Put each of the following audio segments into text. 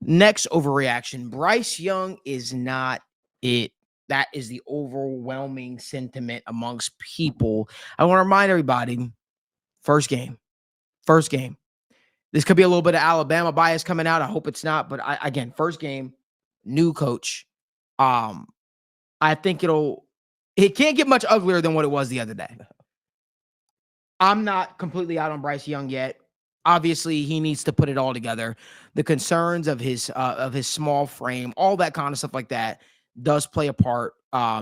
Next overreaction. Bryce Young is not it. That is the overwhelming sentiment amongst people. I want to remind everybody, first game. First game. This could be a little bit of Alabama bias coming out. I hope it's not. But again, first game, new coach. I think it can't get much uglier than what it was the other day. I'm not completely out on Bryce Young yet. Obviously, he needs to put it all together. The concerns of his small frame, all that kind of stuff like that does play a part.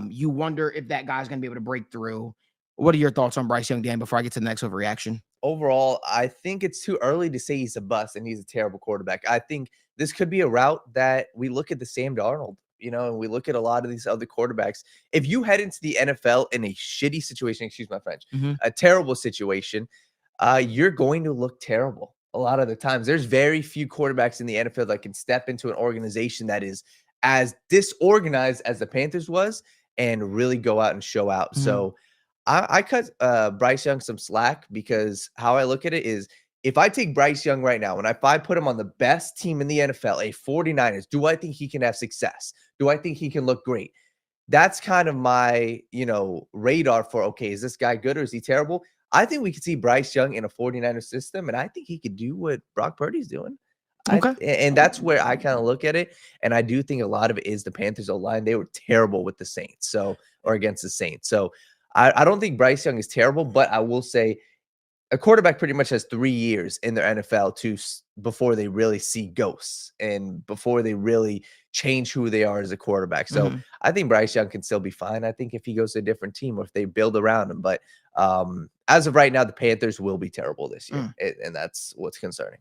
You wonder if that guy's going to be able to break through. What are your thoughts on Bryce Young, Dan, before I get to the next overreaction? Overall, I think it's too early to say he's a bust and he's a terrible quarterback. I think this could be a route that we look at the Sam Darnold, and we look at a lot of these other quarterbacks. If you head into the NFL in a shitty situation, excuse my French, a terrible situation, you're going to look terrible a lot of the times. There's very few quarterbacks in the NFL that can step into an organization that is as disorganized as the Panthers was and really go out and show out. So I cut Bryce Young some slack, because how I look at it is, if I take Bryce Young right now and if I put him on the best team in the NFL, a 49ers, do I think he can have success? Do I think he can look great? That's kind of my, radar for, okay, is this guy good or is he terrible? I think we could see Bryce Young in a 49er system, and I think he could do what Brock Purdy's doing. Okay. And that's where I kind of look at it. And I do think a lot of it is the Panthers O-line. They were terrible with the Saints, or against the Saints. So I don't think Bryce Young is terrible, but I will say a quarterback pretty much has 3 years in their NFL before they really see ghosts and before they really change who they are as a quarterback. So I think Bryce Young can still be fine. I think if he goes to a different team or if they build around him, but as of right now, the Panthers will be terrible this year, and that's what's concerning.